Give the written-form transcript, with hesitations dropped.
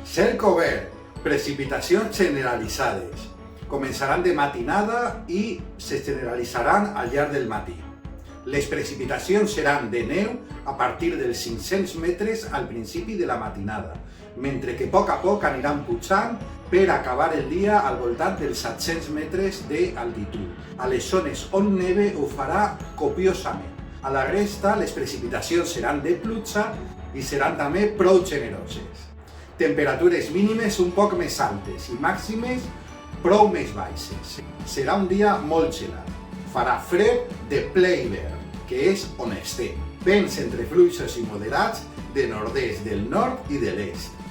Cel cobert, precipitacions generalitzades. Començaran de matinada i se generalitzaran al llarg del matí. Les precipitacions seran de neu a partir dels 500 metres al principi de la matinada, mentre que a poc aniran pujant per acabar el dia al voltant dels 700 metres d'altitud. A les zones on neve ho farà copiosament. A la resta, les precipitacions seran de pluja i seran també prou generoses. Temperatures mínimes un poc més altes i màximes prou més baixes. Serà un dia molt gelat. Farà fred de ple hivern, que és on estem. Vents entre fluixos i moderats de nord-est, del nord i de l'est.